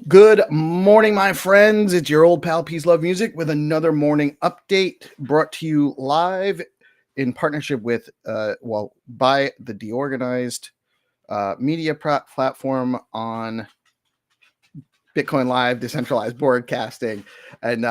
Good morning, my friends. It's your old pal Peace Love Music with another morning update brought to you live in partnership with, by the DeOrganized media platform on Bitcoin Live, decentralized broadcasting. And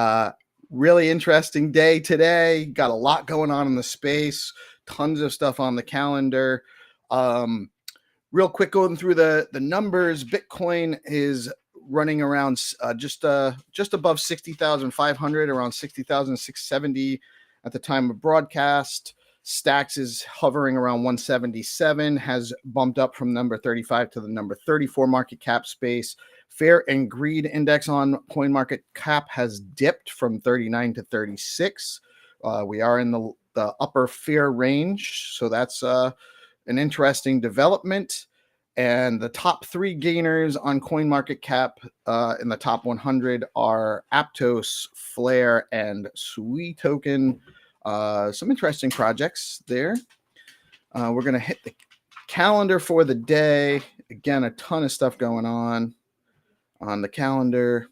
really interesting day today. Got a lot going on in the space, tons of stuff on the calendar. Real quick, going through the numbers, Bitcoin is running around just above 60,500, around 60,670 at the time of broadcast. Stacks is hovering around 177, has bumped up from number 35 to the number 34 market cap space. Fear and Greed Index on CoinMarketCap has dipped from 39 to 36. We are in the upper fear range, so that's an interesting development. And the top three gainers on CoinMarketCap in the top 100 are Aptos, Flare, and Sui Token. Some interesting projects there. We're going to hit the calendar for the day. Again, a ton of stuff going on the calendar.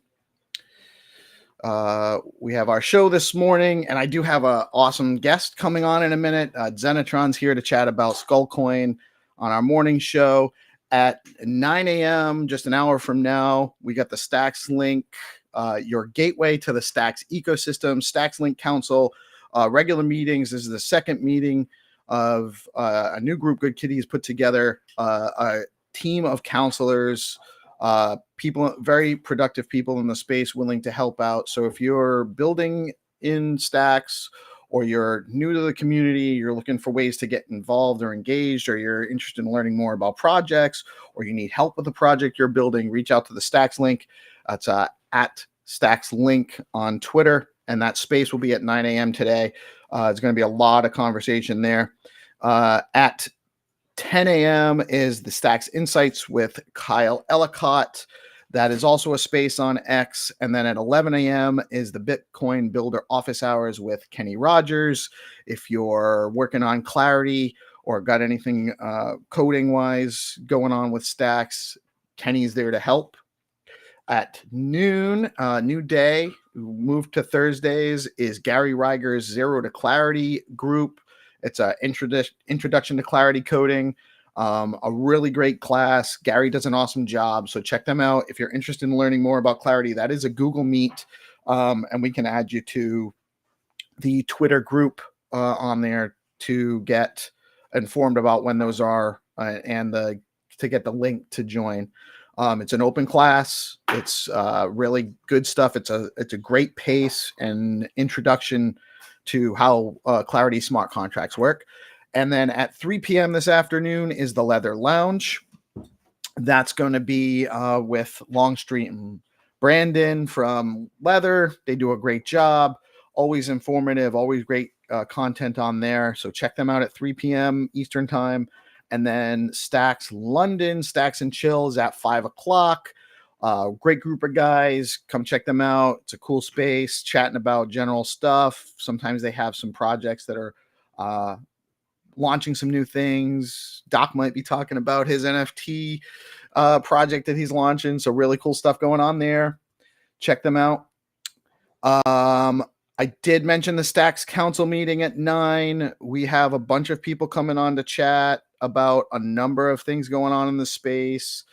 We have our show this morning, and I do have an awesome guest coming on in a minute. Xenitron's here to chat about Skullcoin on our morning show at 9 a.m., just an hour from now. We got the Stacks Link, your gateway to the Stacks ecosystem, Stacks Link Council, regular meetings. This is the second meeting of a new group Good Kitty has put together, a team of counselors, people, very productive people in the space willing to help out. So if you're building in Stacks, or you're new to the community, you're looking for ways to get involved or engaged, or you're interested in learning more about projects, or you need help with the project you're building, reach out to the Stacks Link. It's at Stacks Link on Twitter, and that space will be at 9 a.m. today. It's going to be a lot of conversation there. At 10 a.m. is the Stacks Insights with Kyle Ellicott. That is also a space on X. And then at 11 a.m. is the Bitcoin Builder Office Hours with Kenny Rogers. If you're working on Clarity or got anything coding-wise going on with Stacks, Kenny's there to help. At noon, new day, moved to Thursdays, is Gary Reiger's Zero to Clarity group. It's an introduction to Clarity coding. A really great class. Gary does an awesome job, so check them out if you're interested in learning more about Clarity. That is a Google Meet, and we can add you to the Twitter group on there to get informed about when those are and to get the link to join. It's an open class. It's really good stuff. It's a great pace and introduction to how Clarity smart contracts work. And then at 3 p.m. this afternoon is the Leather Lounge. That's going to be with Longstreet and Brandon from Leather. They do a great job. Always informative, always great content on there. So check them out at 3 p.m. Eastern time. And then Stacks London, Stacks and Chills at 5 o'clock. Great group of guys. Come check them out. It's a cool space, chatting about general stuff. Sometimes they have some projects that are launching some new things. Doc might be talking about his NFT project that he's launching. So really cool stuff going on there. Check them out. I did mention the Stacks Council meeting at 9. We have a bunch of people coming on to chat about a number of things going on in the space.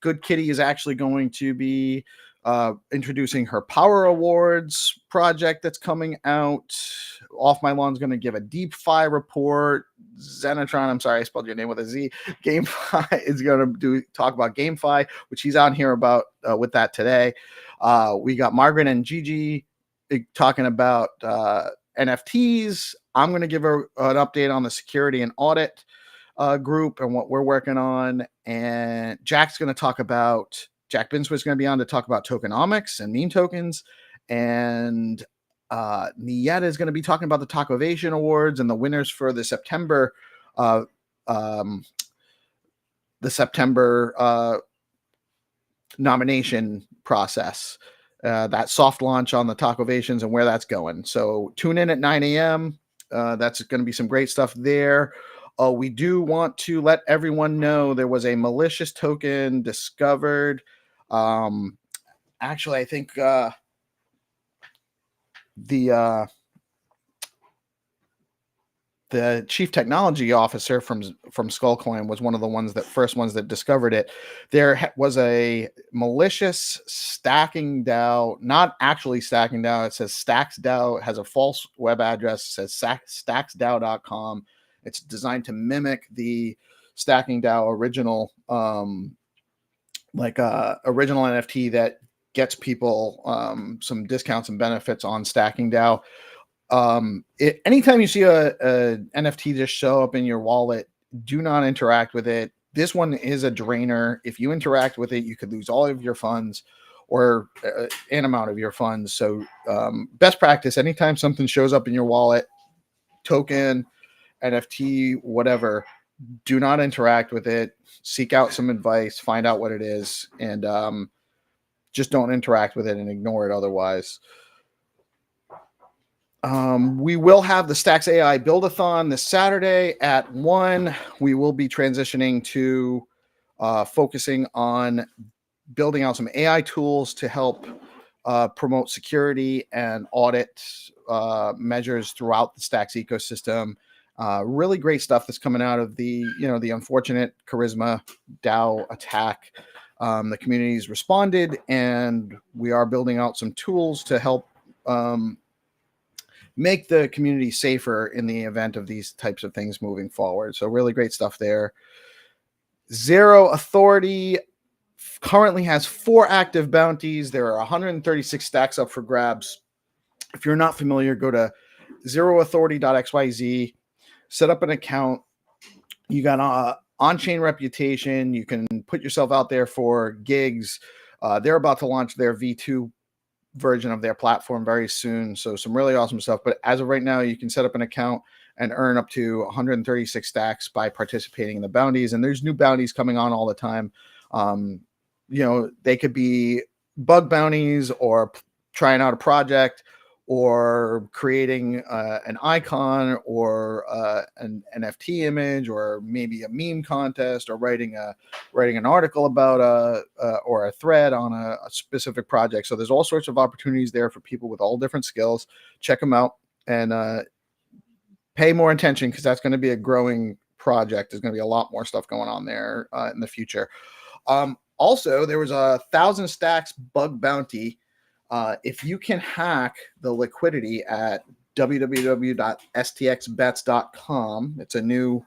Good Kitty is actually going to be introducing her Power Awards project that's coming out. Off My Lawn is going to give a DeepFi report. Xenitron, I'm sorry, I spelled your name with a Z. GameFi is going to talk about GameFi, which he's on here about with that today. We got Margaret and Gigi talking about NFTs. I'm going to give her an update on the security and audit group and what we're working on. And Jack Binsworth is going to be on to talk about tokenomics and meme tokens. And Nieta is going to be talking about the Tacovasion Awards and the winners for the September nomination process. That soft launch on the Tacovations and where that's going. So tune in at 9 a.m. That's going to be some great stuff there. We do want to let everyone know there was a malicious token discovered Actually, I think the chief technology officer from Skullcoin was one of the first ones that discovered it. There was a malicious stacking DAO, not actually stacking DAO. It says Stacks DAO. It has a false web address. It says stacksdao.com. It's designed to mimic the stacking DAO original, original NFT that gets people some discounts and benefits on stacking DAO. Anytime you see a NFT just show up in your wallet, do not interact with it. This one is a drainer. If you interact with it, you could lose all of your funds or an amount of your funds. So best practice, anytime something shows up in your wallet, token, NFT, whatever, do not interact with it. Seek out some advice, find out what it is, and just don't interact with it and ignore it otherwise. We will have the Stacks AI Build-a-thon this Saturday at 1. We will be transitioning to focusing on building out some AI tools to help promote security and audit measures throughout the Stacks ecosystem. Really great stuff that's coming out of the unfortunate Charisma DAO attack. The community's responded, and we are building out some tools to help make the community safer in the event of these types of things moving forward. So really great stuff there. Zero Authority currently has 4 active bounties. There are 136 stacks up for grabs. If you're not familiar, go to zeroauthority.xyz, set up an account. You got an on-chain reputation. You can put yourself out there for gigs. They're about to launch their V2 version of their platform very soon. So some really awesome stuff. But as of right now, you can set up an account and earn up to 136 stacks by participating in the bounties. And there's new bounties coming on all the time. They could be bug bounties or trying out a project or creating an icon or an NFT image or maybe a meme contest or writing an article about or a thread on a specific project. So there's all sorts of opportunities there for people with all different skills. Check them out and pay more attention, because that's going to be a growing project. There's going to be a lot more stuff going on there in the future. Also, there was a 1,000 stacks bug bounty. If you can hack the liquidity at www.stxbets.com, it's a new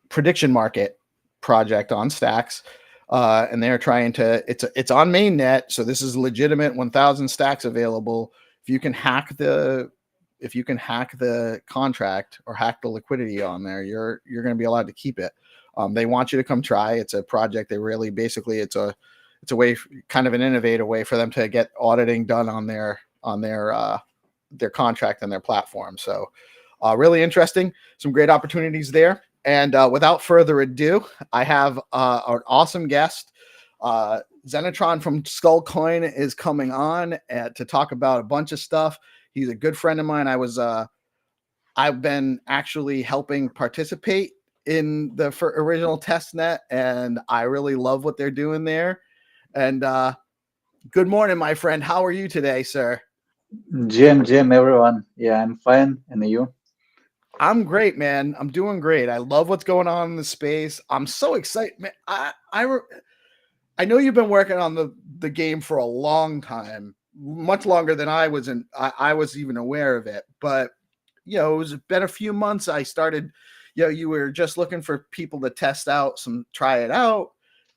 prediction market project on Stacks, and they're trying to. It's on mainnet, so this is legitimate. 1,000 stacks available. If you can hack the contract or hack the liquidity on there, you're going to be allowed to keep it. They want you to come try. It's a project. They really basically it's a way, kind of an innovative way for them to get auditing done on their contract and their platform. So really interesting, some great opportunities there. And without further ado, I have an awesome guest. Xenitron from Skullcoin is coming on to talk about a bunch of stuff. He's a good friend of mine. I've been actually helping participate in the original testnet, and I really love what they're doing there. And good morning, my friend. How are you today, sir? Jim, everyone. Yeah, I'm fine. And you? I'm great, man. I'm doing great. I love what's going on in the space. I'm so excited, man. I know you've been working on the game for a long time, much longer than I was even aware of it. But it's been a few months. I started, you were just looking for people to try it out,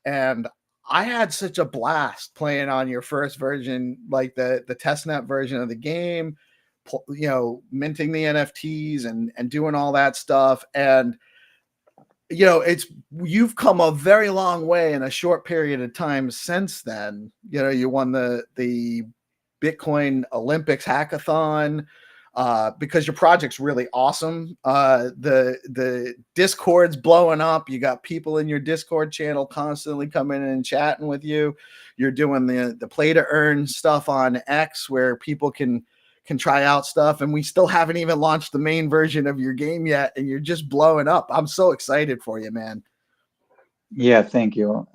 and I had such a blast playing on your first version, like the testnet version of the game, minting the NFTs and doing all that stuff. And, you've come a very long way in a short period of time since then. You won the Bitcoin Olympics hackathon because your project's really awesome. The Discord's blowing up. You got people in your Discord channel constantly coming in and chatting with you. You're doing the play to earn stuff on X where people can try out stuff, and we still haven't even launched the main version of your game yet, and you're just blowing up. I'm so excited for you, man. Yeah, thank you.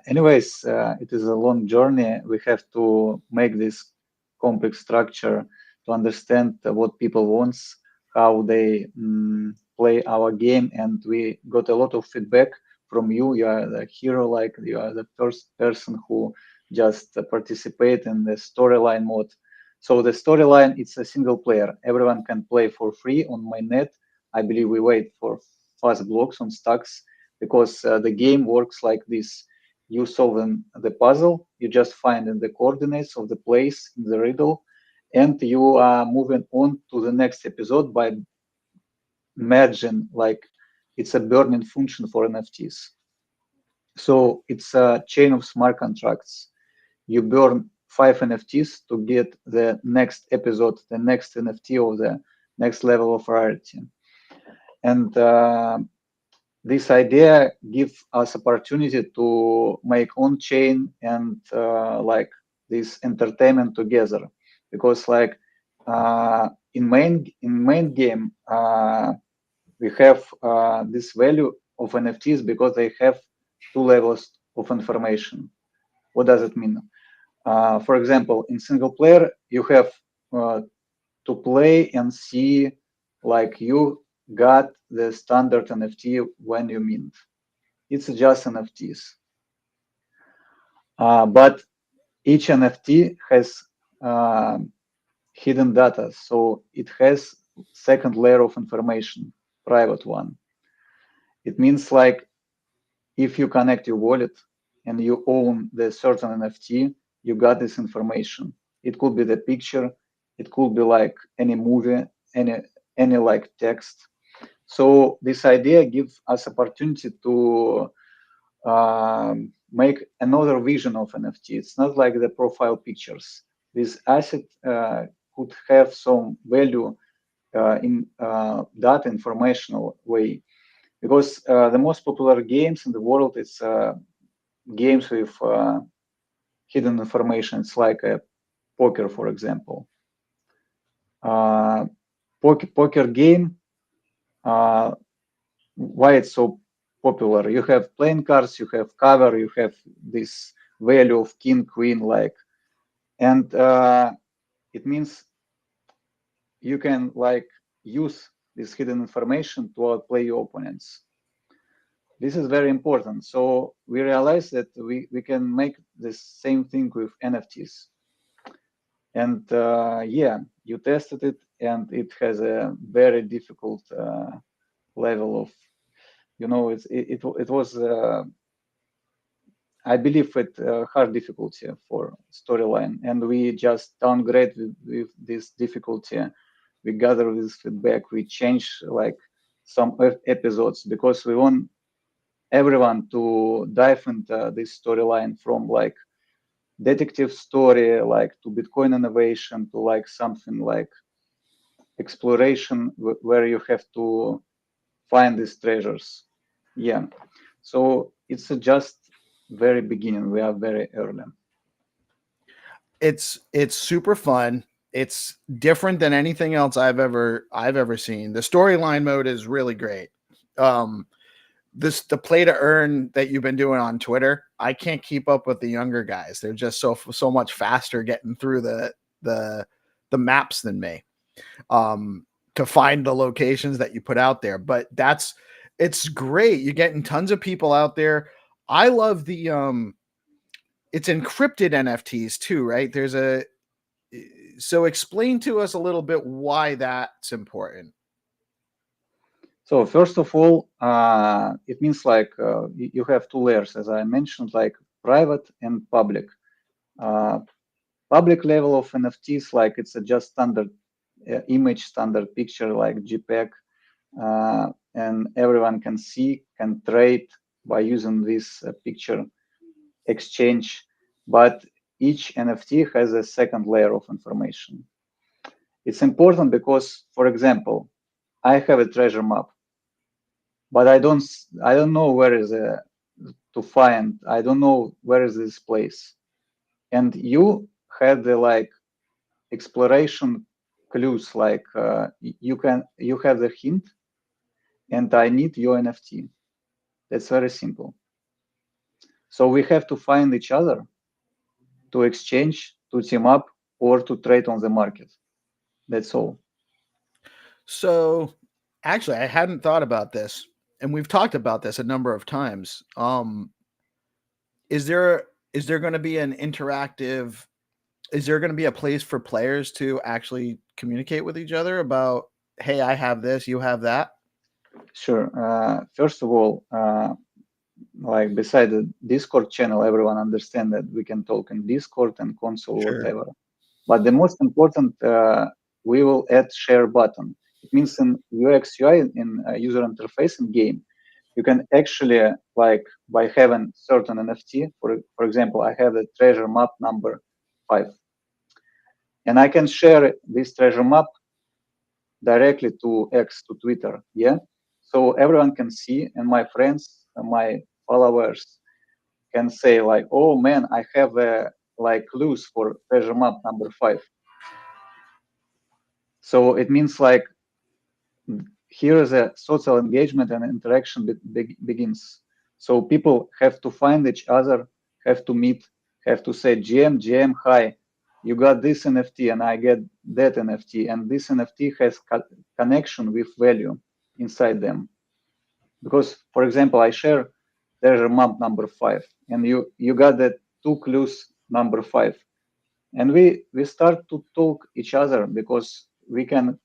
Anyways, it is a long journey. We have to make this complex structure to understand what people wants, how they play our game, and we got a lot of feedback from you. You are the hero, like you are the first person who just participate in the storyline mode. So the storyline, it's a single player. Everyone can play for free on my net. I believe we wait for fast blocks on stacks because the game works like this. You solve the puzzle, you just find in the coordinates of the place in the riddle, and you are moving on to the next episode by merging, like it's a burning function for NFTs. So it's a chain of smart contracts. You burn 5 NFTs to get the next episode, the next NFT of the next level of rarity. And this idea gives us opportunity to make on chain and like this entertainment together, because like in main game we have this value of NFTs because they have 2 levels of information. What does it mean? For example, in single player you have uh, to play and see like you got the standard NFT when you mint. It's just NFTs. But each NFT has uh, hidden data, so it has second layer of information, private one. It means like if you connect your wallet and you own the certain NFT, you got this information. It could be the picture, it could be like any movie, any like text. So this idea gives us opportunity to make another vision of NFT. It's not like the profile pictures. This asset could have some value in that informational way, because the most popular games in the world is games with hidden information. It's like a poker, for example. Uh, poker game. Uh, why it's so popular? You have playing cards, you have cover, you have this value of king, queen, like, and it means you can like use this hidden information to outplay your opponents. This is very important. So we realize that we can make the same thing with NFTs. And yeah, you tested it, and it has a very difficult level of, it was I believe it hard difficulty for storyline, and we just downgrade with this difficulty. We gather this feedback, we change like some episodes because we want everyone to dive into this storyline from like detective story, like to Bitcoin innovation, to like something like exploration where you have to find these treasures. Yeah, so it's just very beginning. We are very early. It's super fun. It's different than anything else I've ever seen. The storyline mode is really great. Um, the play to earn that you've been doing on Twitter, I can't keep up with the younger guys. They're just so much faster getting through the the maps than me. To find the locations that you put out there. But it's great. You're getting tons of people out there. I love the it's encrypted NFTs too, right? So explain to us a little bit why that's important. So first of all, it means like you have 2 layers, as I mentioned, like private and public. Uh, Public level of NFTs, like it's a just standard image, standard picture, like JPEG, and everyone can see, can trade by using this picture exchange. But each NFT has a second layer of information. It's important because, for example, I have a treasure map, but I don't know where is to find. I don't know where is this place. And you had the like exploration clues, like you have the hint, and I need your NFT. That's very simple. So we have to find each other to exchange, to team up, or to trade on the market. That's all. So, actually, I hadn't thought about this, and we've talked about this a number of times. Is there going to be an interactive? Is there going to be a place for players to actually communicate with each other about, hey, I have this, you have that? Sure. First of all, like beside the Discord channel, everyone understand that we can talk in Discord and console, Sure. whatever. But the most important, we will add share button. It means in UX UI, in user interface in game, you can actually, like by having certain NFT, for example, I have the treasure map number 5, and I can share this treasure map directly to X, to Twitter, yeah? So everyone can see, and my friends, my followers can say like, oh man, I have like clues for treasure map number 5. So it means like here is a social engagement and interaction begins. So people have to find each other, have to meet, have to say, GM, hi, you got this NFT and I get that NFT, and this NFT has connection with value inside them. Because, for example, I share treasure map number 5, and you got that 2 clues number 5, and we start to talk each other because we can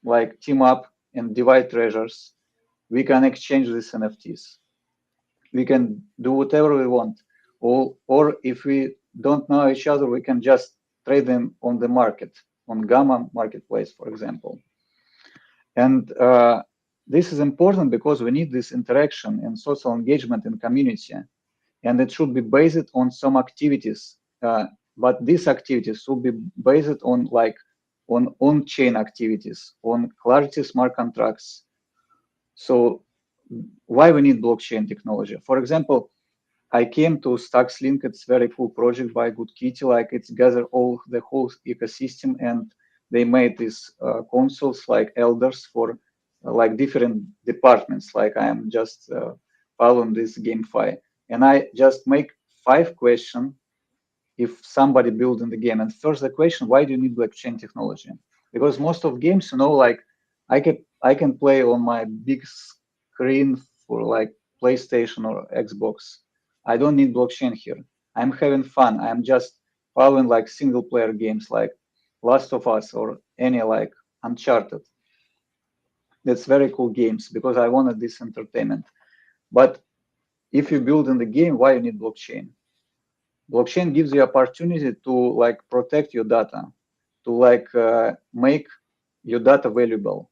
like team up and divide treasures. We can exchange these NFTs. We can do whatever we want. Or if we don't know each other, we can just trade them on the market, on Gamma marketplace, for example. And this is important because we need this interaction and social engagement in community. And it should be based on some activities. But these activities should be based on like on-chain activities, on Clarity smart contracts. So why we need blockchain technology? For example, I came to Stacks Link. It's very cool project by Good Kitty. Like it's gather all the whole ecosystem, and they made these consoles like elders for like different departments. Like I am just following this GameFi, and I just make 5 questions if somebody building the game. And first the question, why do you need blockchain technology? Because most of games, like I can play on my big screen for like PlayStation or Xbox. I don't need blockchain here. I'm having fun. I'm just following like single player games like Last of Us or any like Uncharted. That's very cool games because I wanted this entertainment. But if you build in the game, why you need blockchain? Blockchain gives you opportunity to like protect your data, to like make your data valuable.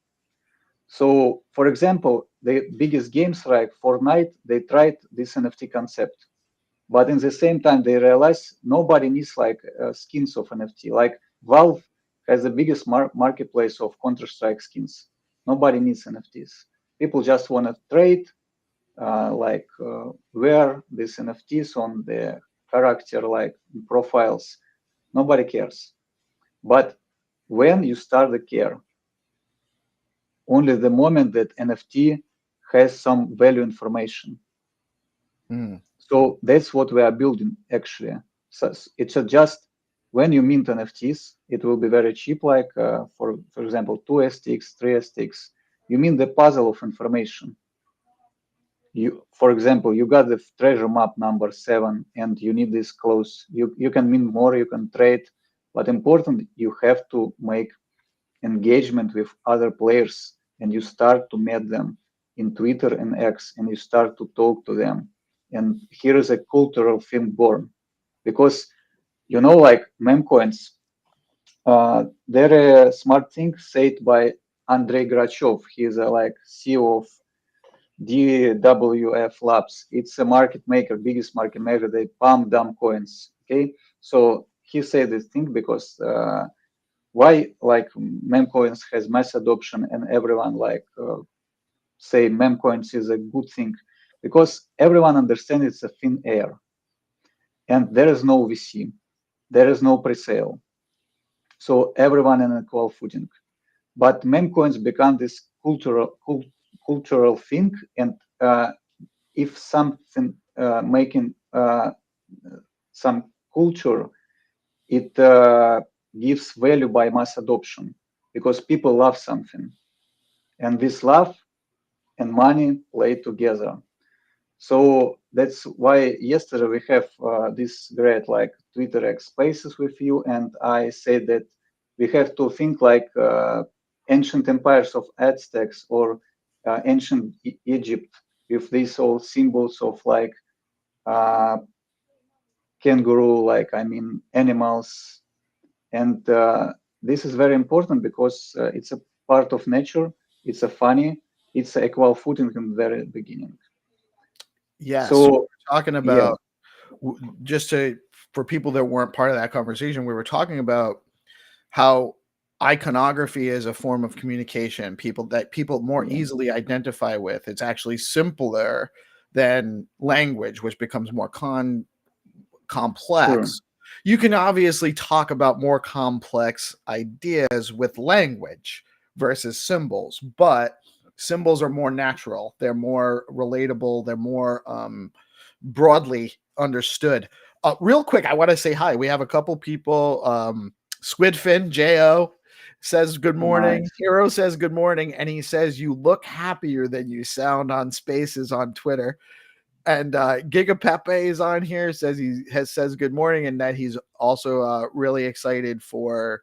So, for example, the biggest games like Fortnite, they tried this NFT concept, but in the same time they realized nobody needs like skins of NFT. Like Valve has the biggest marketplace of Counter-Strike skins. Nobody needs NFTs. People just want to trade, wear these NFTs on the character like profiles. Nobody cares. But when you start to care, only the moment that NFT has some value information. So that's what we are building actually. So it's just when you mint NFTs, it will be very cheap, like for example, 2STX, 3STX. You mint the puzzle of information. For example, you got the treasure map number 7 and you need this close. You can mint more, you can trade, but important, you have to make engagement with other players, and you start to meet them in Twitter and X, and you start to talk to them. And here is a cultural thing born, because like meme coins, they're a smart thing said by Andrei Grachev. He's a like CEO of DWF Labs. It's a market maker, biggest market maker. They pump dumb coins. Okay, so he said this thing because why like meme coins has mass adoption and everyone like say meme coins is a good thing, because everyone understands it's a thin air and there is no VC, there is no pre-sale, so everyone in equal footing. But meme coins become this cultural thing, and if something making some culture, it gives value by mass adoption because people love something, and this love and money play together. So that's why yesterday we have this great like Twitter X Spaces with you, and I said that we have to think like ancient empires of Aztecs or ancient Egypt with these all symbols of like uh, kangaroo, like I mean animals, and this is very important because it's a part of nature. It's a funny. It's a equal footing in the very beginning. Yes, so So we're talking yeah, about just to for people that weren't part of that conversation, we were talking about how iconography is a form of communication, people more yeah, easily identify with. It's actually simpler than language, which becomes more sure, complex. You can obviously talk about more complex ideas with language versus symbols, but symbols are more natural, they're more relatable, they're more broadly understood. Real quick, I want to say hi. We have a couple people. Squidfin Jo says good morning. nice. Hero says good morning, and he says you look happier than you sound on Spaces on Twitter. And Giga Pepe is on here. Says good morning, and that he's also really excited for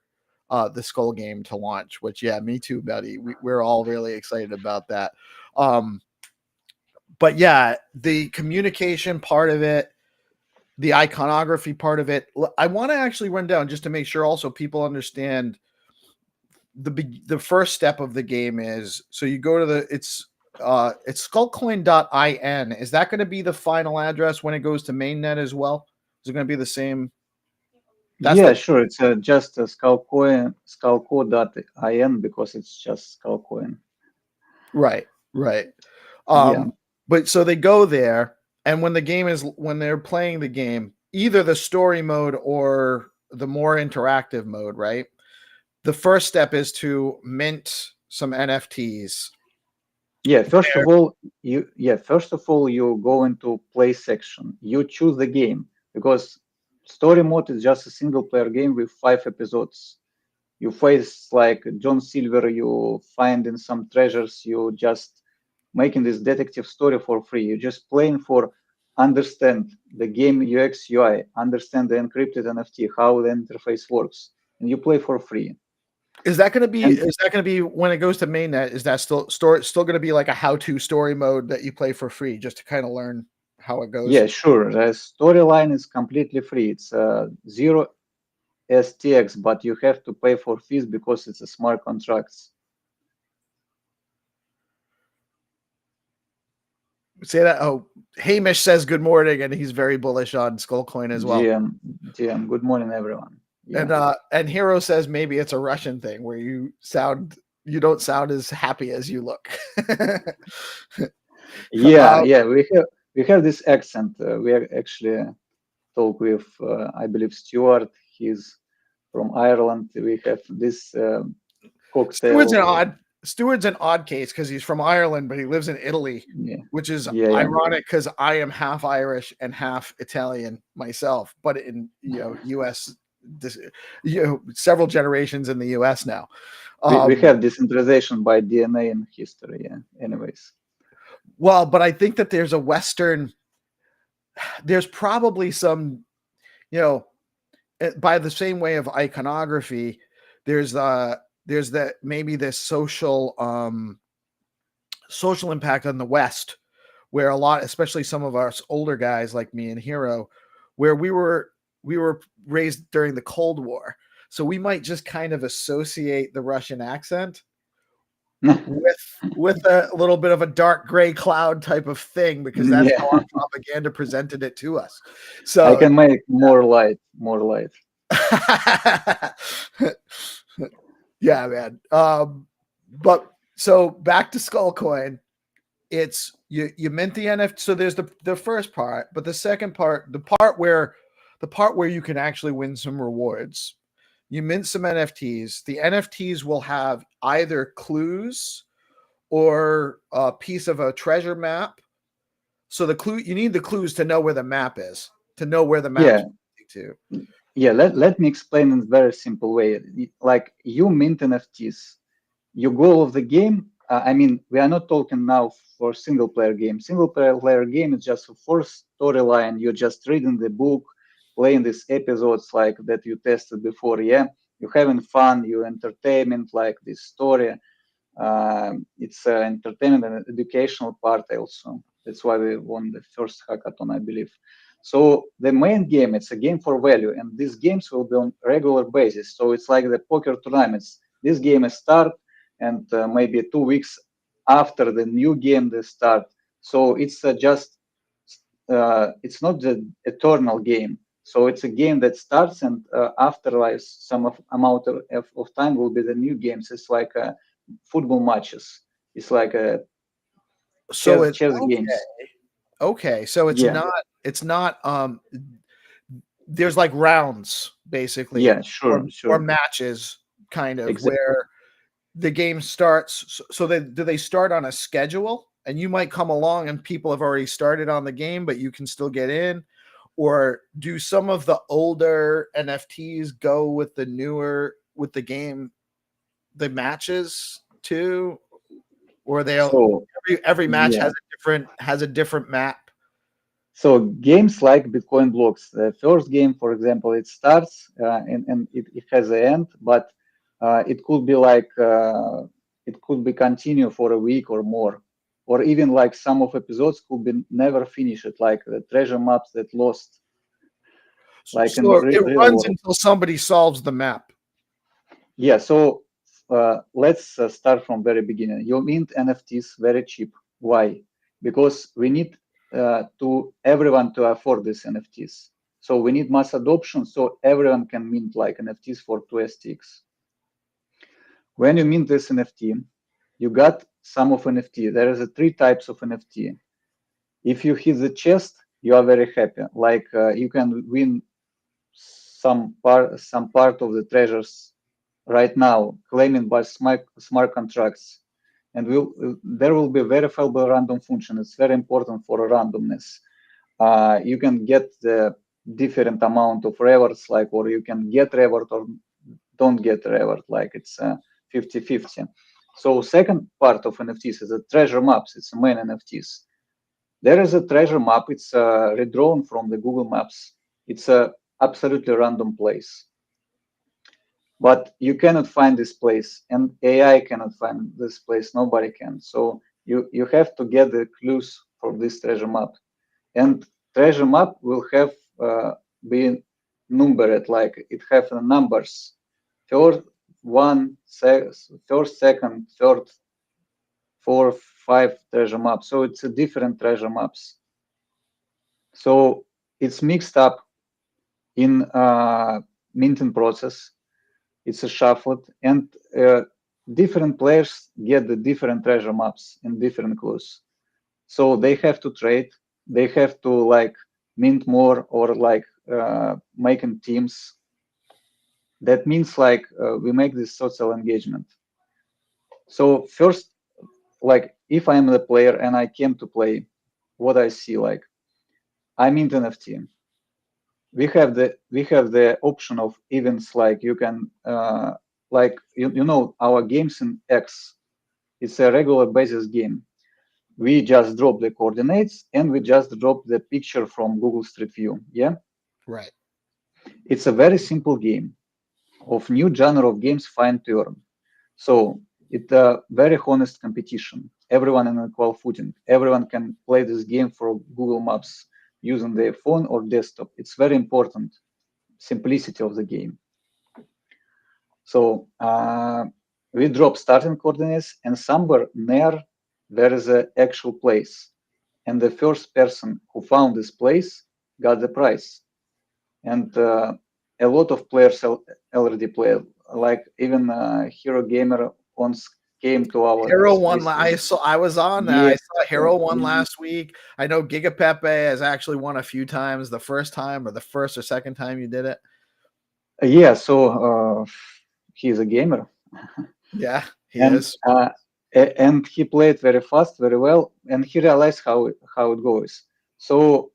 the Skull game to launch. Which, yeah, me too, buddy. We're all really excited about that. But yeah, the communication part of it, the iconography part of it, I want to actually run down just to make sure also people understand the first step of the game is, so you go to it's skullcoin.in. Is that going to be the final address when it goes to mainnet as well? Is it going to be the same? That's Yeah, the sure. It's just a skullcode.in because it's just skullcoin. right. Yeah. But so they go there, and when they're playing the game, either the story mode or the more interactive mode, right? The first step is to mint some NFTs. Yeah, first of all, you go into play section. You choose the game because story mode is just a single player game with 5 episodes. You face like John Silver, you finding some treasures, you just making this detective story for free. You're just playing for understand the game UX UI, understand the encrypted NFT, how the interface works, and you play for free. Is that going to be? And Is that going to be when it goes to mainnet? Is that still going to be like a how-to story mode that you play for free just to kind of learn how it goes? yeah, sure, the storyline is completely free. It's zero STX, but you have to pay for fees because it's a smart contracts. Say that. Oh, Hamish says good morning, and he's very bullish on Skullcoin as well. GM, good morning, everyone. Yeah. And Hero says maybe it's a Russian thing where you don't sound as happy as you look. Yeah, yeah, we have this accent. We actually talk with, I believe, Stuart. He's from Ireland. We have this cocktail. Stewart's an odd case because he's from Ireland, but he lives in Italy, Yeah, which is yeah, yeah, ironic because I am half Irish and half Italian myself, but in U.S. Several generations in the U.S. now. we have decentralization by DNA in history. Yeah. Anyways. Well, but I think that there's probably some, by the same way of iconography, there's that maybe this social impact on the West, where a lot, especially some of us older guys like me and Hero, where we were raised during the Cold War, so we might just kind of associate the Russian accent with a little bit of a dark gray cloud type of thing because that's Yeah, how our propaganda presented it to us. I So can make more light, more light. yeah, man. But so back to Skullcoin, it's you mint the NFT. So there's the first part, but the second part, the part where you can actually win some rewards. You mint some NFTs. The NFTs will have either clues or a piece of a treasure map So the clue, you need the clues to know where the map is, to know where the Yeah, map's to. yeah. Let me explain in a very simple way. Like you mint NFTs. Your goal of the game. I mean, we are not talking now for single player game. Single player game is just a first storyline. You're just reading the book, playing these episodes like that you tested before. Yeah, you're having fun. You entertainment like this story. It's entertainment and educational part also. That's why we won the first hackathon, I believe. So the main game, it's a game for value, and these games will be on regular basis. So it's like the poker tournaments. This game is start, and maybe 2 weeks after the new game they start. So it's just it's not the eternal game. So it's a game that starts, and after like some amount of time will be the new games. It's like football matches. It's like a So it's chess okay. games. Okay, so Yeah, it's not there's like rounds basically, yeah, sure, or sure. matches kind of Exactly. where the game starts. So they do they start on a schedule, and you might come along and people have already started on the game, but you can still get in, or do some of the older NFTs go with the newer with the game, the matches too, or they So every match yeah, has a different map. so games like Bitcoin blocks. The first game, for example, it starts and it has an end, but it could be like it could be continue for a week or more, or even like some of episodes could be never finished, like the treasure maps that lost, like in So it real runs world. until somebody solves the map. Yeah, so let's start from very beginning. You mint NFTs very cheap. Why? Because we need to everyone to afford these NFTs. So we need mass adoption so everyone can mint like NFTs for 2STX. When you mint this NFT, you got some of NFT. There is a three types of NFT. If you hit the chest, you are very happy. Like you can win some part of the treasures right now, claiming by smart contracts. And there will be verifiable random function. It's very important for randomness. You can get the different amount of rewards, like, or you can get reward or don't get reward, like it's 50-50. So second part of NFTs is the treasure maps. It's the main NFTs. There is a treasure map. It's redrawn from the Google Maps. It's a absolutely random place, but you cannot find this place, and AI cannot find this place. Nobody can. So you have to get the clues for this treasure map, and treasure map will have been numbered, like it have numbers. First first, second, third, fourth, five treasure maps. So it's a different treasure maps. So it's mixed up in minting process. It's a shuffled, and different players get the different treasure maps and different clues. So they have to trade. They have to like mint more or like making teams. That means like we make this social engagement. So first, like if I'm the player and I came to play, what I see like I mint NFT. We have the option of events, like you can like you know our games in X. It's a regular basis game. We just drop the coordinates and we just drop the picture from Google Street View. Yeah, Right. it's a very simple game of new genre of games, fine to earn. So it's a very honest competition. Everyone in equal footing. Everyone can play this game for Google Maps using their phone or desktop. It's very important. Simplicity of the game. So we drop starting coordinates, and somewhere near there is an actual place, and the first person who found this place got the prize. And a lot of players already played. Like even Hero Gamer once came to our Hero won. space. I was on that. I Yeah, saw Hero won yeah, last week. I know Giga Pepe has actually won a few times. The first time, or the first or second time you did it. yeah. So he's a gamer, Yeah, he and is. And he played very fast, very well, and he realized how it goes. So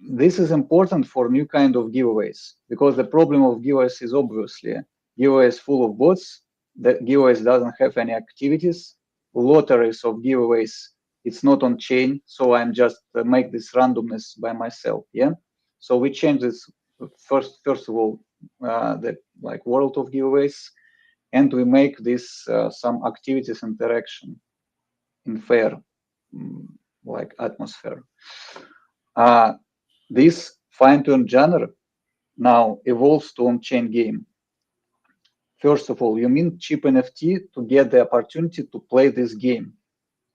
this is important for new kind of giveaways, because the problem of giveaways is obviously giveaways full of bots. The giveaways doesn't have any activities. Lotteries of giveaways, it's not on chain, so I'm just make this randomness by myself. Yeah. So we change this first of all, the like world of giveaways, and we make this some activities interaction in fair like atmosphere. This fine-tuned genre now evolves to on-chain game. First of all, you mint cheap NFT to get the opportunity to play this game.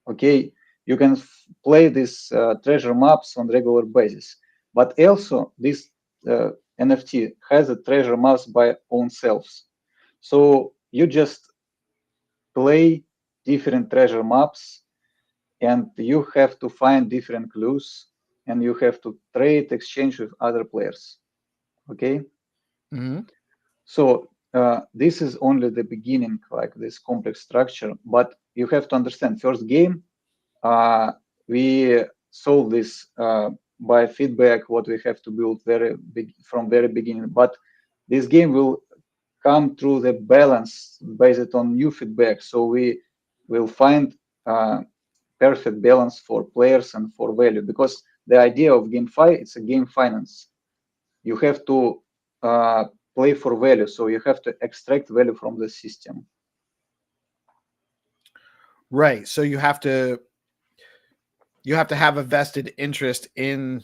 Okay, you can play these treasure maps on regular basis, but also this NFT has a treasure maps by own selves. So you just play different treasure maps, and you have to find different clues, and you have to trade, exchange with other players. Okay. Mm-hmm. So this is only the beginning, like this complex structure. But you have to understand, first game, we solve this by feedback, what we have to build from very beginning. But this game will come through the balance based on new feedback. So we will find perfect balance for players and for value, because the idea of GameFi, it's a game finance. You have to play for value, so you have to extract value from the system. Right. So you have to have a vested interest in.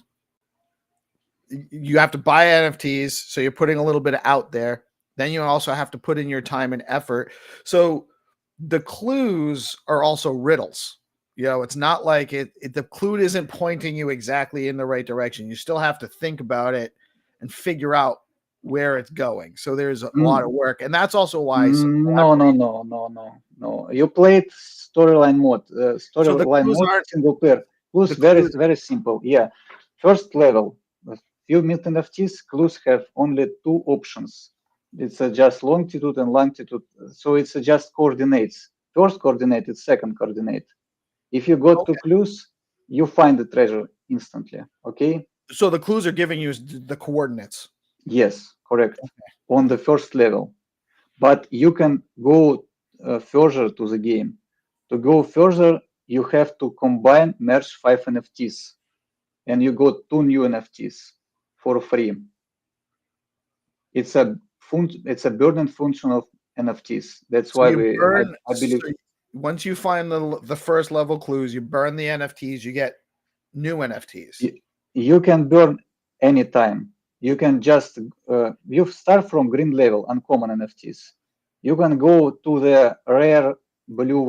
You have to buy NFTs, so you're putting a little bit out there. Then you also have to put in your time and effort. So the clues are also riddles. You know, it's not like the clue isn't pointing you exactly in the right direction. You still have to think about it and figure out where it's going. So there's a lot of work, and that's also why. No. You played storyline mode. So the Storyline clues mode, aren't single player. Clues very simple. Yeah, first level. You mint NFTs. Clues have only two options. It's just longitude and latitude. So it's just coordinates. First coordinate is second coordinate. If you got two clues, you find the treasure instantly. Okay. So the clues are giving you the coordinates. Yes, correct. On the first level, but you can go further to the game. To go further, you have to merge 5 NFTs, and you got 2 new NFTs for free. It's a burden function of NFTs. That's why I believe. So once you find the first level clues, you burn the NFTs, you get new NFTs. You can burn anytime. You can just you start from green level, uncommon NFTs. You can go to the rare blue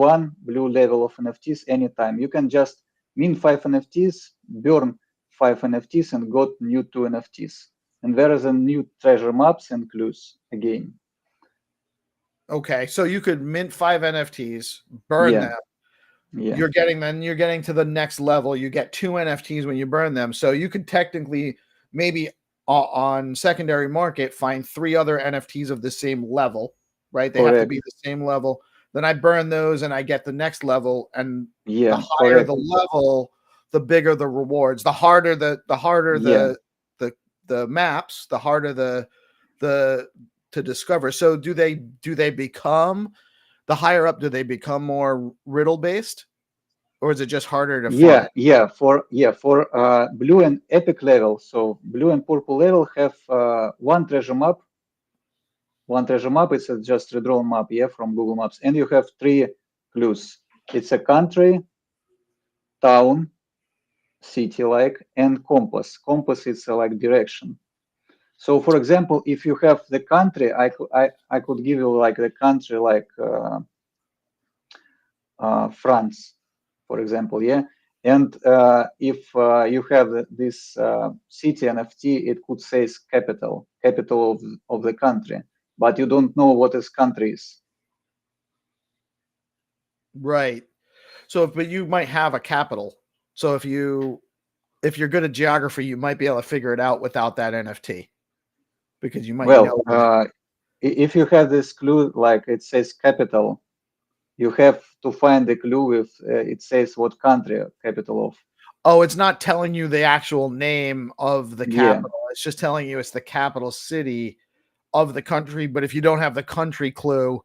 level of NFTs anytime. You can just mint 5 NFTs, burn 5 NFTs, and got new 2 NFTs. And there is a new treasure maps and clues again. Okay, so you could mint 5 NFTs, burn them. Yeah. You're getting to the next level. You get 2 NFTs when you burn them. So you could technically maybe on secondary market find 3 other NFTs of the same level, right? They have to be the same level. Then I burn those and I get the next level. And the higher the level, the bigger the rewards. The harder the maps, the harder the to discover. So do they become the higher up? Do they become more riddle based, or is it just harder to find? For blue and epic level. So blue and purple level have one treasure map. One treasure map. It's just redrawn map, from Google Maps, and you have 3 clues. It's a country, town, city, and compass. Compass is like direction. So, for example, if you have the country, I could give you like the country France, for example, And if you have this city NFT, it could say capital of the country, but you don't know what this country is. Right. So, but you might have a capital. So if you're good at geography, you might be able to figure it out without that NFT, because you might know. If you have this clue, like it says capital, You have to find the clue if it says what country capital of. Oh, it's not telling you the actual name of the Yeah, capital. It's just telling you it's the capital city of the country. But if you don't have the country clue,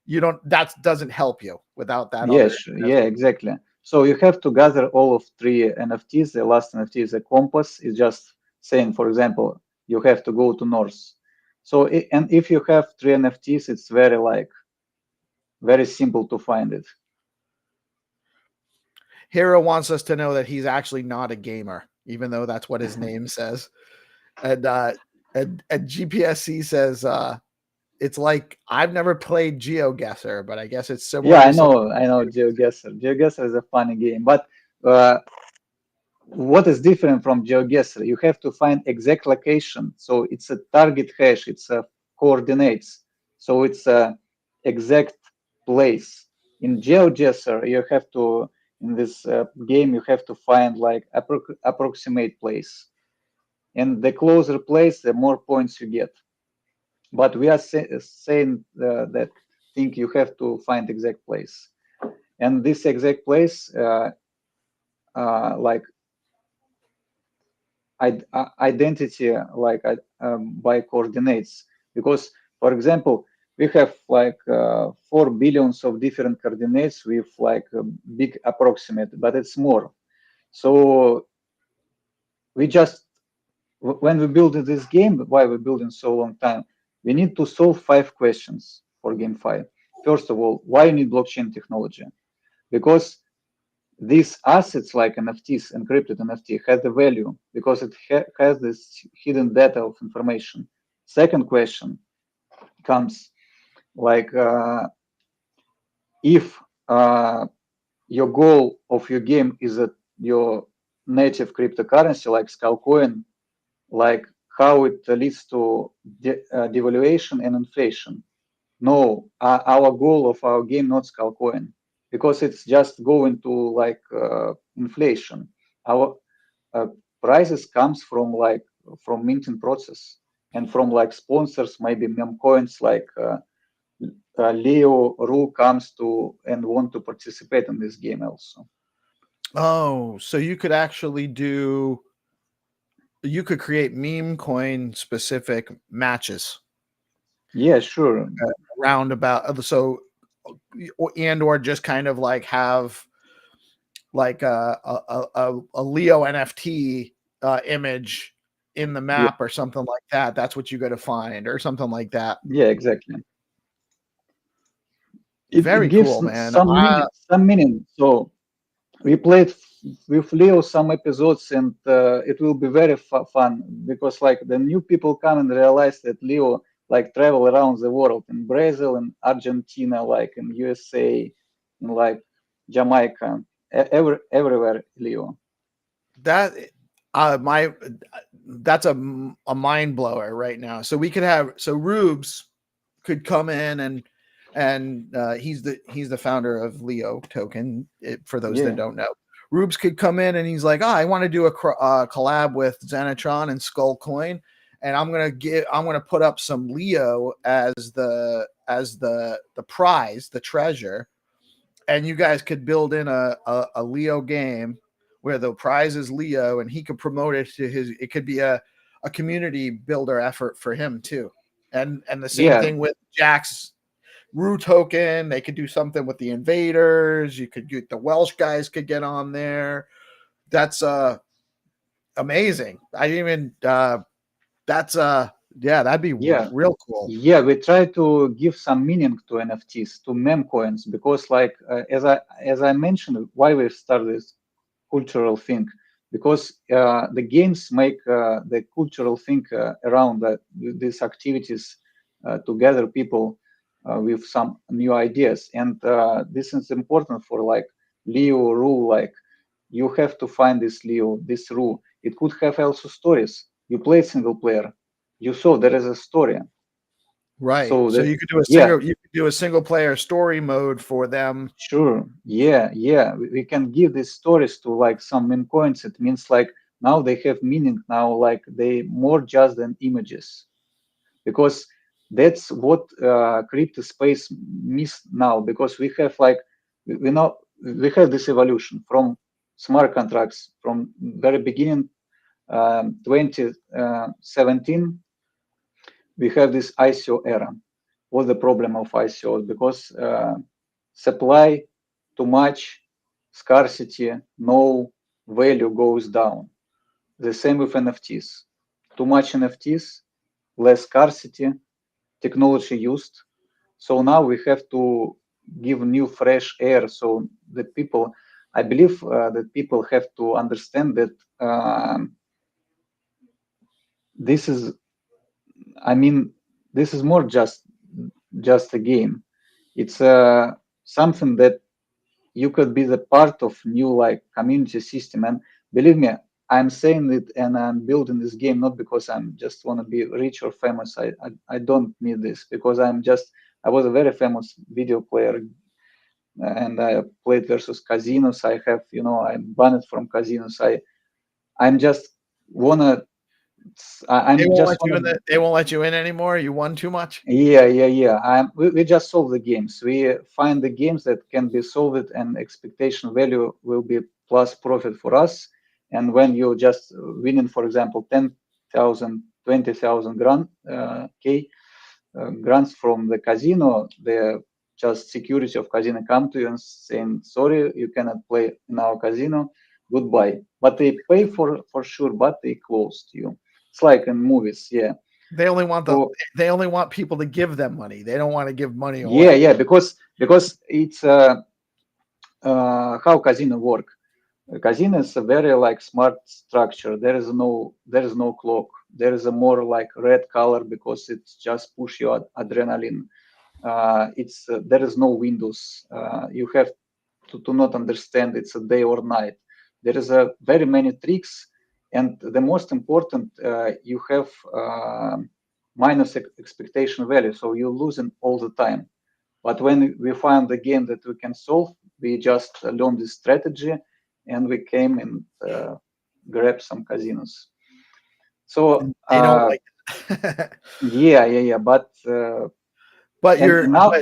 you don't. That doesn't help you without that yeah, other. yeah, exactly. So you have to gather all of three NFTs. The last NFT is a compass. It's just saying, for example, you have to go to north. So and if you have three NFTs, it's very simple to find it. Hero wants us to know that he's actually not a gamer, even though that's what his name says. And and GPSC says it's like I've never played GeoGuessr, but I guess it's Yeah, similar to something. I know GeoGuessr. GeoGuessr is a funny game, but uh, what is different from GeoGuessr? You have to find exact location. So it's a target hash, it's a coordinates. So it's a exact place. In GeoGuessr, you have to, in this game, you have to find like approximate place. And the closer place, the more points you get. But we are saying that think you have to find exact place. And this exact place, like identity by coordinates, because for example we have like 4 billions of different coordinates with like a big approximate, but it's more. So we just when we build this game, why we building so long time, we need to solve 5 questions for game 5. First of all, why you need blockchain technology? Because these assets like NFTs, encrypted NFT, has the value because it has this hidden data of information. Second question comes like if your goal of your game is that your native cryptocurrency like Skullcoin, like how it leads to devaluation and inflation. No, our goal of our game not Skullcoin because it's just going to like inflation. Our uh, prices comes from minting process and from like sponsors, maybe meme coins like Leo Ru comes to and want to participate in this game also. Oh, so you could actually do. You could create meme coin specific matches Yeah, sure. around about so and or just kind of like have like a Leo NFT image in the Yeah, map or something like that. That's what you got to find or something like that. yeah, exactly. It Very gives cool, man. some meaning. So we played with Leo some episodes, and it will be very fun because like the new people come and realize that Leo like travel around the world in Brazil and Argentina, like in USA, in like Jamaica, everywhere Leo. That my that's a mind blower right now. So we could have so Rubes could come in and he's the founder of Leo Token. For those that Yeah, don't know, Rubes could come in and he's like, oh, I want to do a collab with Xenitron and Skull Coin, and I'm gonna put up some Leo as the prize, the treasure, and you guys could build in a Leo game where the prize is Leo, and he could promote it to his. It could be a community builder effort for him too, and the same yeah, thing with Jack's Rue token. They could do something with the invaders. You could get the Welsh guys could get on there. That's amazing. I didn't even that's yeah, that'd be yeah. real cool. Yeah, we try to give some meaning to NFTs, to meme coins, because like as I mentioned, why we started this cultural thing, because the games make the cultural thing around these activities to gather people with some new ideas, and this is important for like Leo rule. Like you have to find this Leo, this rule. It could have also stories. You play single player, you saw there is a story, Right. so So that you could do a yeah, single player story mode for them. sure, yeah, we can give these stories to like some meme coins. It means like now they have meaning now, like they more just than images, because That's what crypto space miss now, because we have like we know we have this evolution from smart contracts from very beginning. 2017 we have this ICO era. What's the problem of ICOs? Because supply too much, scarcity, no value goes down. The same with NFTs. Too much NFTs, less scarcity, technology used. So now we have to give new fresh air. So the people, I believe that people have to understand that this is, I mean, this is more just a game. It's something that you could be the part of new like community system. And believe me, I'm saying it and I'm building this game not because I'm just want to be rich or famous. I don't need this, because I was a very famous video player and I played versus casinos. I have, I'm banned from casinos. I'm just wanna They I'm won't just let you in. wanna They won't let you in anymore. You won too much. Yeah. We just solve the games. We find the games that can be solved, and expectation value will be plus profit for us. And when you just winning, for example, 10,000, 20,000 grants from the casino, the just security of casino come to you and saying, sorry, you cannot play in our casino. Goodbye. But they pay for sure, but they closed you. It's like in movies, yeah. They only want So they only want people to give them money. They don't want to give money yeah, away. because it's how casino work. Casino is a very like smart structure. There is no clock. There is a more like red color because it's just push your adrenaline. It's there is no windows. You have to not understand it's a day or night. There is a very many tricks, and the most important you have minus expectation value, so you're losing all the time. But when we find the game that we can solve, we just learn this strategy, and we came and grab some casinos. So They don't like it. yeah. But but and you're now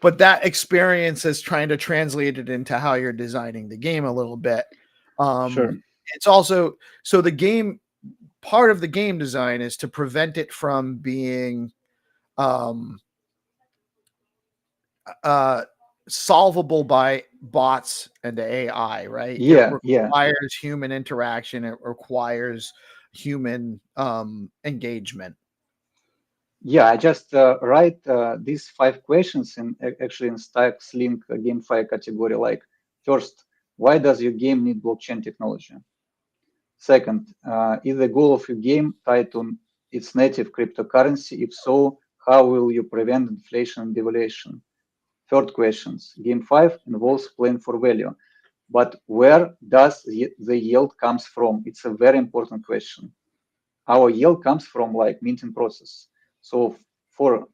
but that experience is trying to translate it into how you're designing the game a little bit. sure. It's also so the game part of the game design is to prevent it from being um, uh, solvable by bots and the AI, right? It Yeah. requires human interaction. It requires human engagement. Yeah, I just write these 5 questions actually in Stacks link GameFi category. Like, first, why does your game need blockchain technology? Second, is the goal of your game tied to its native cryptocurrency? If so, how will you prevent inflation and devaluation? Third questions, game 5 involves playing for value, but where does the yield comes from? It's a very important question. Our yield comes from like minting process. So for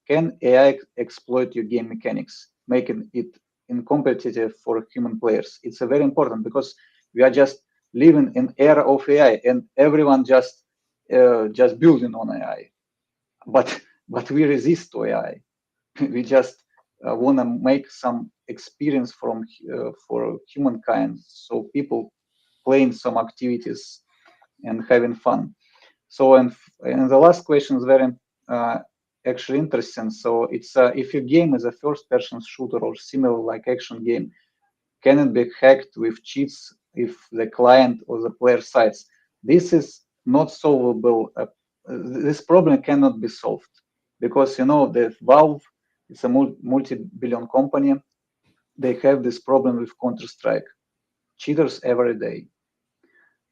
can AI exploit your game mechanics, making it incompetitive for human players? It's a very important, because we are just living in era of AI, and everyone just building on AI. But we resist to AI. We just want to make some experience for humankind, so people playing some activities and having fun. So, and the last question is very uh, actually interesting. So it's if your game is a first-person shooter or similar like action game, can it be hacked with cheats if the client or the player sides? This is not solvable. This problem cannot be solved, because the Valve is a multi-billion company. They have this problem with Counter-Strike. Cheaters every day.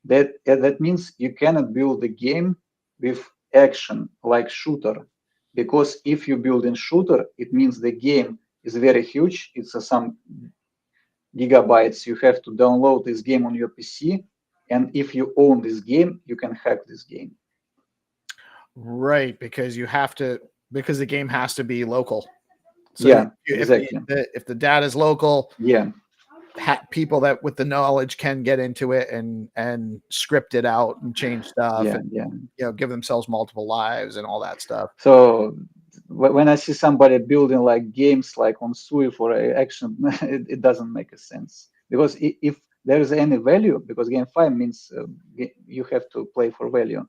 That means you cannot build a game with action like shooter, because if you build in shooter, it means the game is very huge. It's some gigabytes. You have to download this game on your PC, and if you own this game, you can hack this game. Right, because the game has to be local. So Yeah, if exactly. if the data is local, Yeah, people that with the knowledge can get into it and script it out and change stuff Yeah, and yeah. give themselves multiple lives and all that stuff. So when I see somebody building like games like on Sui for action, it doesn't make a sense, because if there is any value, because GameFi means you have to play for value,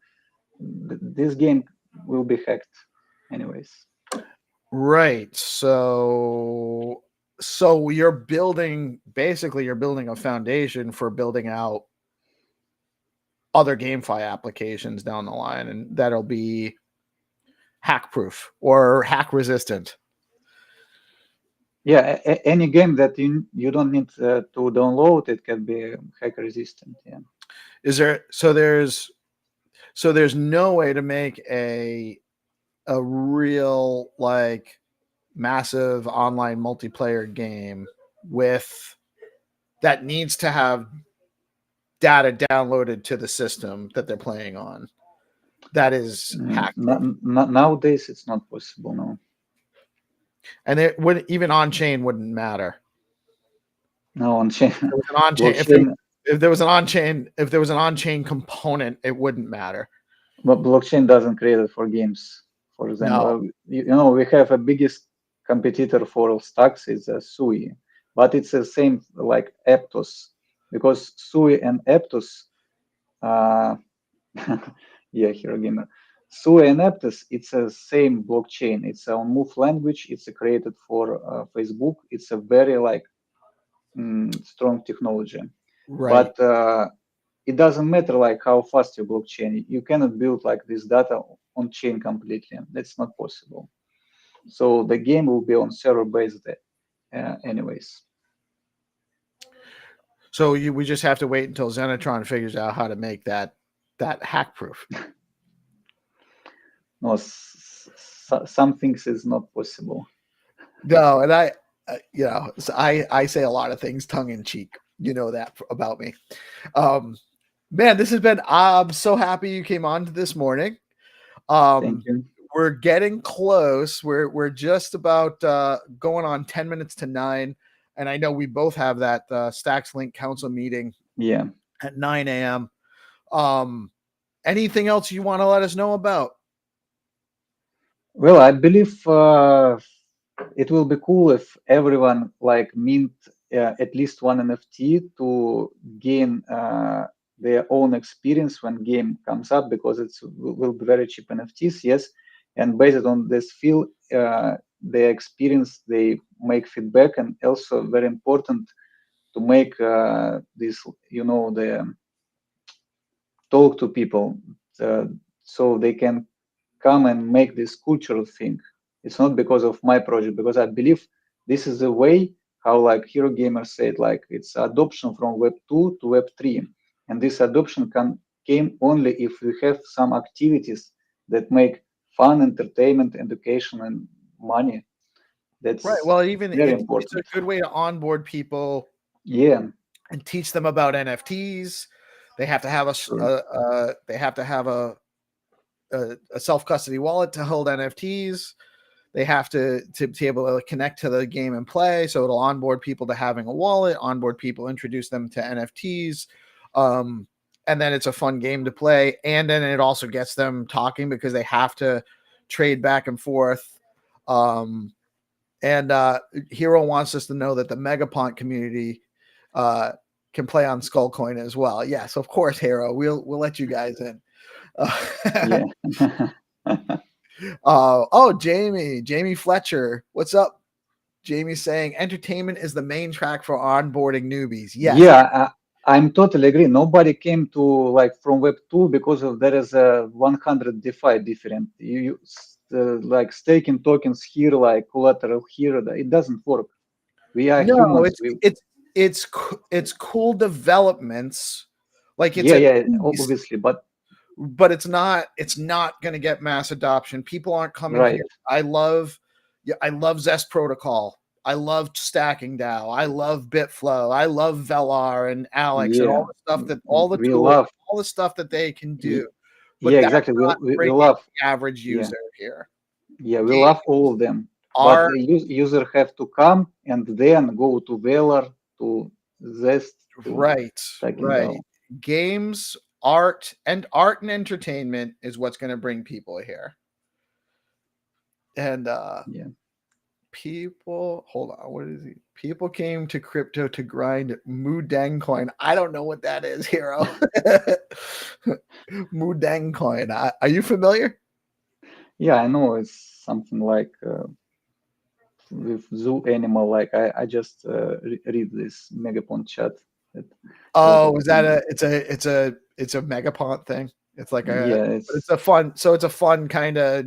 this game will be hacked anyways. Right. So you're building a foundation for building out other GameFi applications down the line, and that'll be hack proof or hack resistant. Yeah, any game that you don't need to download, it can be hack resistant. Yeah. Is there there's no way to make a real like massive online multiplayer game with that needs to have data downloaded to the system that they're playing on that is hacked. Nowadays it's not possible, no. And it would even on chain wouldn't matter. No, on chain. There was an on chain if there was an on chain component, it wouldn't matter. But blockchain doesn't create it for games. For example, No. We have a biggest competitor for stocks is Sui, but it's the same like Aptos, because Sui and Aptos, yeah, Hero Gamer. Sui and Aptos, it's the same blockchain. It's a Move language. It's created for Facebook. It's a very like strong technology. Right. But it doesn't matter like how fast your blockchain. You cannot build like this data on chain completely. That's not possible. So the game will be on server based anyways. So we just have to wait until Xenitron figures out how to make that hack proof. No, some things is not possible. No, and I say a lot of things tongue in cheek. You know that about me. Man, this has been. I'm so happy you came on this morning. Thank you. We're getting close. We're just about going on 10 minutes to 9, and I know we both have that Stacks Link Council meeting. Yeah. At 9 a.m. Anything else you want to let us know about? Well, I believe it will be cool if everyone like mint at least one NFT to gain their own experience when game comes up, because it will be very cheap NFTs, yes. And based on this feel, their experience, they make feedback, and also very important to make this, the talk to people so they can come and make this cultural thing. It's not because of my project, because I believe this is the way how like Hero Gamer said, like it's adoption from Web 2 to Web 3. And this adoption came only if we have some activities that make fun, entertainment, education, and money. That's right. Well, even very important. It's a good way to onboard people. Yeah. And teach them about NFTs. They have to have a self-custody wallet to hold NFTs. They have to be able to connect to the game and play. So it'll onboard people to having a wallet, onboard people, introduce them to NFTs. And then it's a fun game to play. And then it also gets them talking because they have to trade back and forth. And Hero wants us to know that the Megapont community can play on Skullcoin as well. Yes, of course, Hero. We'll let you guys in. Yeah. Jamie Fletcher, what's up? Jamie's saying entertainment is the main track for onboarding newbies. Yes. Yeah, I'm totally agree. Nobody came to like from Web 2 because of there is a 100 DeFi different. You like staking tokens here, like collateral here. It doesn't work. We are humans. It's cool developments. Like it's obviously, but it's not going to get mass adoption. People aren't coming right. here. I love Zest Protocol. I love Stacking DAO. I love Bitflow. I love Velar and Alex and all the stuff that all the tools, all the stuff that they can do. But exactly. We love the average user here. Yeah, we love all of them. But the user have to come and then go to Velar to zest to Right. take it down. Games, art and entertainment is what's going to bring people here. And Yeah. people, hold on, what is he? People came to crypto to grind Mudang coin. I don't know what that is, Hero. Mudang coin. Are you familiar? Yeah, I know it's something like with zoo animal. Like I just read this Megapont chat. That Oh, is that it's a Megapont thing? It's like yeah, it's a fun kind of.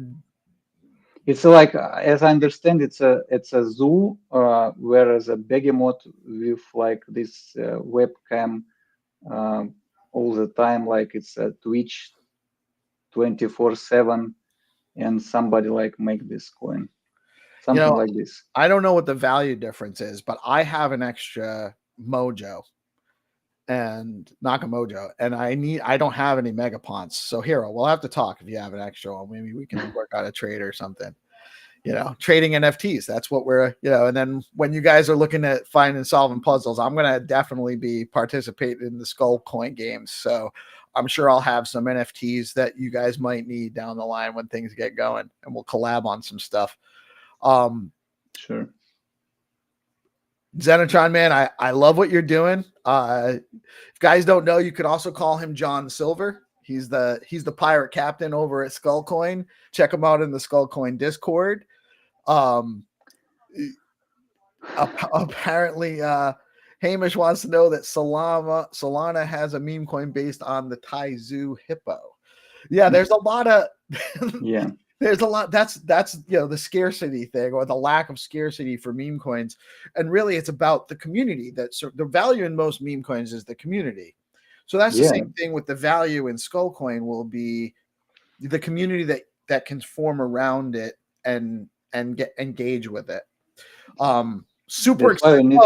it's like as I understand, it's a zoo, whereas a behemoth with like this webcam all the time, like it's a Twitch 24/7, and somebody like make this coin, something like this. I don't know what the value difference is, but I have an extra Mojo and Nakamojo, and I don't have any Megaponts. So Hero, we'll have to talk if you have an extra one. Maybe we can work out a trade or something. Trading NFTs. That's what we're, and then when you guys are looking at finding and solving puzzles, I'm going to definitely be participating in the Skull Coin games. So I'm sure I'll have some NFTs that you guys might need down the line when things get going, and we'll collab on some stuff. Sure. Xenitron, man, I love what you're doing. If guys don't know, you could also call him John Silver. He's the pirate captain over at Skullcoin. Check him out in the Skullcoin Discord. Apparently, Hamish wants to know that Solana has a meme coin based on the Tai Zoo hippo. Yeah, there's a lot of yeah. There's a lot. That's the scarcity thing, or the lack of scarcity for meme coins, and really it's about the community. The value in most meme coins is the community. So that's the same thing with the value in Skullcoin will be the community that can form around it and get engage with it. Super excited.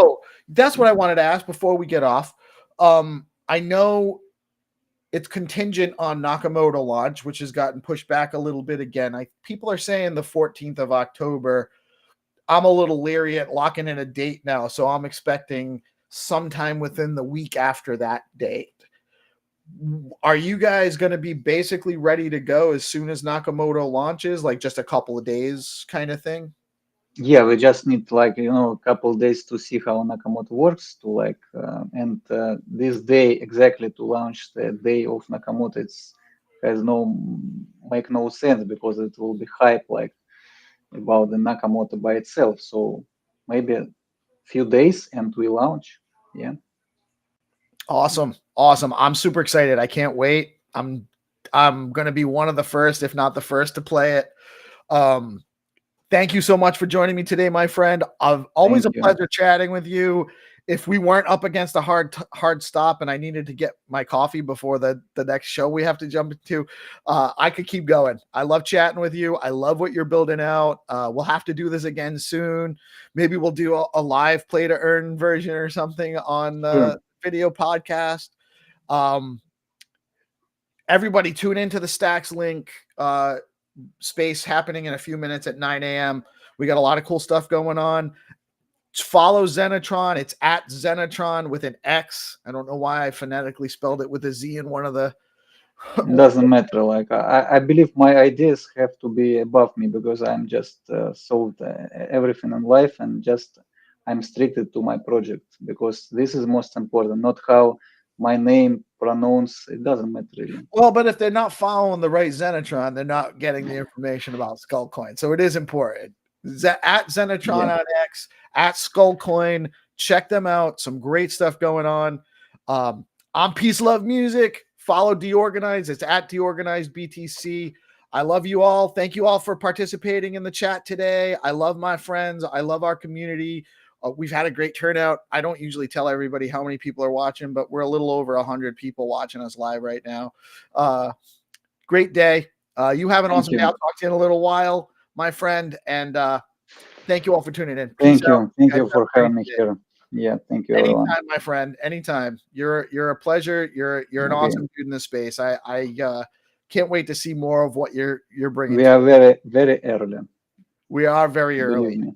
That's what I wanted to ask before we get off. I know it's contingent on Nakamoto launch, which has gotten pushed back a little bit again. People are saying the 14th of October. I'm a little leery at locking in a date now, so I'm expecting sometime within the week after that date. Are you guys going to be basically ready to go as soon as Nakamoto launches, like just a couple of days kind of thing? Yeah, we just need like a couple of days to see how Nakamoto works, to like and this day exactly to launch the day of Nakamoto. It's has make no sense because it will be hype like about the Nakamoto by itself. So maybe a few days and we launch. Yeah. Awesome. I'm super excited. I can't wait. I'm gonna be one of the first, if not the first, to play it. Thank you so much for joining me today, my friend. Always a pleasure chatting with you. If we weren't up against a hard stop and I needed to get my coffee before the next show we have to jump into, I could keep going. I love chatting with you. I love what you're building out. We'll have to do this again soon. Maybe we'll do a live play to earn version or something on the video podcast. Everybody tune into the Stacks link space happening in a few minutes at 9 a.m. We got a lot of cool stuff going on. Follow Xenitron. It's at Xenitron with an X. I don't know why I phonetically spelled it with a Z in one of the. It doesn't matter. Like I believe my ideas have to be above me because I'm just solved everything in life and just I'm restricted to my project because this is most important, not how my name pronounced. It doesn't matter really. Well, but if they're not following the right Xenitron, they're not getting the information about Skullcoin. So it is important. At Xenitron on X, at Skullcoin, check them out. Some great stuff going on. I'm Peace Love Music. Follow DeOrganized. It's at DeOrganized.btc. I love you all. Thank you all for participating in the chat today. I love my friends. I love our community. We've had a great turnout. I don't usually tell everybody how many people are watching, but we're a little over 100 people watching us live right now. Great day. You have an awesome day. I'll talk to you in a little while, my friend. And thank you all for tuning in. Thank you. Thank you for having me here. Yeah, thank you, everyone. Anytime, my friend. Anytime. You're a pleasure. You're an awesome dude in this space. I can't wait to see more of what you're bringing. We are very, very early. We are very early.